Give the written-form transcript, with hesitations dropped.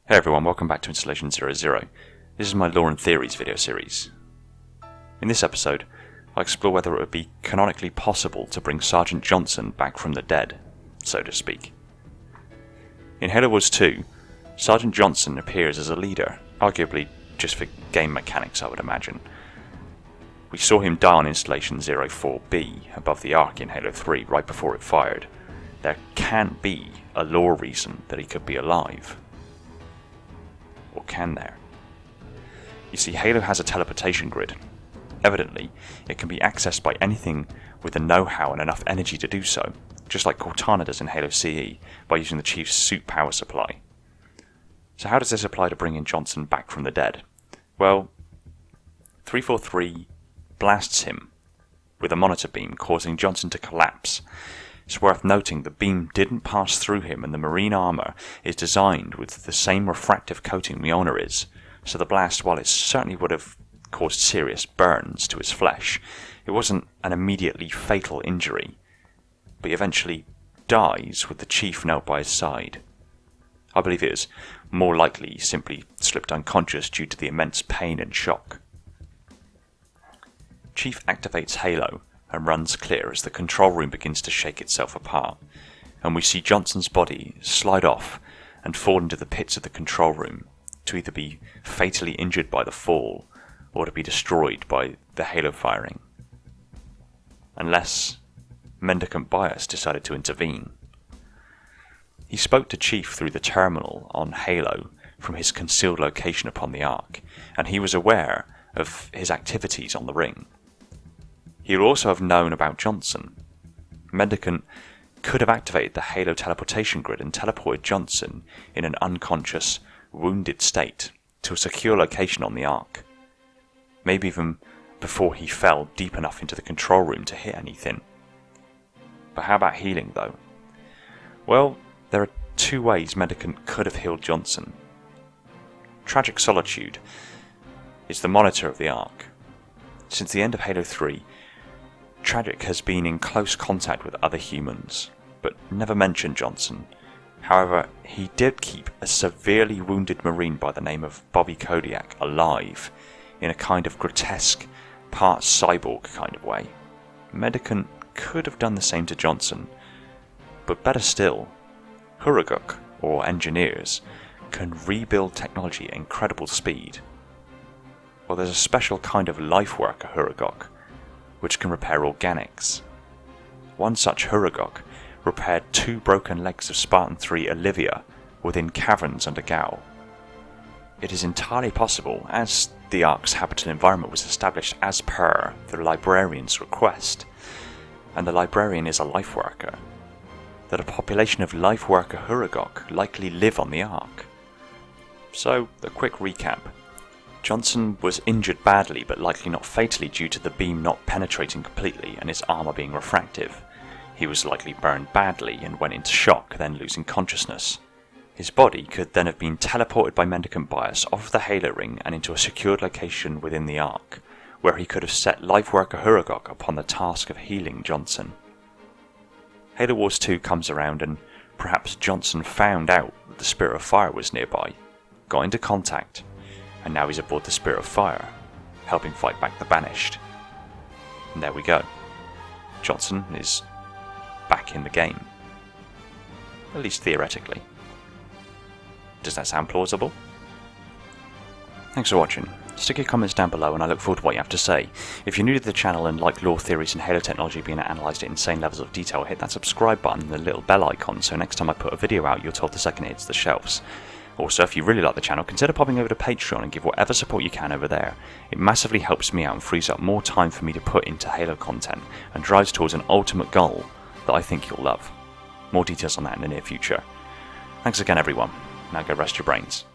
Hey everyone, welcome back to Installation 00. This is my Lore and Theories video series. In this episode, I explore whether it would be canonically possible to bring Sergeant Johnson back from the dead, so to speak. In Halo Wars 2, Sergeant Johnson appears as a leader, arguably just for game mechanics I would imagine. We saw him die on Installation 04B above the Ark in Halo 3 right before it fired. There can't be a lore reason that he could be alive. Or can there? You see, Halo has a teleportation grid. Evidently, it can be accessed by anything with the know-how and enough energy to do so, just like Cortana does in Halo CE by using the Chief's suit power supply. So how does this apply to bringing Johnson back from the dead? Well, 343 blasts him with a monitor beam, causing Johnson to collapse. It's worth noting the beam didn't pass through him, and the marine armour is designed with the same refractive coating Mjolnir is, so the blast, while it certainly would have caused serious burns to his flesh, it wasn't an immediately fatal injury, but he eventually dies with the Chief knelt by his side. I believe it is more likely he simply slipped unconscious due to the immense pain and shock. Chief activates Halo and runs clear as the control room begins to shake itself apart, and we see Johnson's body slide off and fall into the pits of the control room, to either be fatally injured by the fall or to be destroyed by the Halo firing. Unless Mendicant Bias decided to intervene. He spoke to Chief through the terminal on Halo from his concealed location upon the Ark, and he was aware of his activities on the ring. He would also have known about Johnson. Mendicant could have activated the Halo teleportation grid and teleported Johnson in an unconscious, wounded state to a secure location on the Ark. Maybe even before he fell deep enough into the control room to hit anything. But how about healing though? Well, there are two ways Mendicant could have healed Johnson. Tragic Solitude is the monitor of the Ark. Since the end of Halo 3, Tragic has been in close contact with other humans, but never mentioned Johnson. However, he did keep a severely wounded Marine by the name of Bobby Kodiak alive, in a kind of grotesque, part cyborg kind of way. Mendicant could have done the same to Johnson, but better still, Hurugok, or engineers, can rebuild technology at incredible speed. Well, there's a special kind of life worker Hurugok, which can repair organics. One such Hurugok repaired 2 broken legs of Spartan 3 Olivia within caverns under Gao. It is entirely possible, as the Ark's habitable environment was established as per the librarian's request, and the librarian is a life worker, that a population of life worker Hurugok likely live on the Ark. So, a quick recap. Johnson was injured badly, but likely not fatally due to the beam not penetrating completely and his armour being refractive. He was likely burned badly and went into shock, then losing consciousness. His body could then have been teleported by Mendicant Bias off the Halo ring and into a secured location within the Ark, where he could have set life worker Hurugok upon the task of healing Johnson. Halo Wars 2 comes around, and perhaps Johnson found out that the Spirit of Fire was nearby, got into contact, and now he's aboard the Spirit of Fire, helping fight back the Banished. And there we go. Johnson is back in the game. At least theoretically. Does that sound plausible? Thanks for watching. Stick your comments down below and I look forward to what you have to say. If you're new to the channel and like lore theories and Halo technology being analysed at insane levels of detail, hit that subscribe button and the little bell icon so next time I put a video out you're told the second it hits the shelves. Also, if you really like the channel, consider popping over to Patreon and give whatever support you can over there. It massively helps me out and frees up more time for me to put into Halo content and drives towards an ultimate goal that I think you'll love. More details on that in the near future. Thanks again everyone. Now go rest your brains.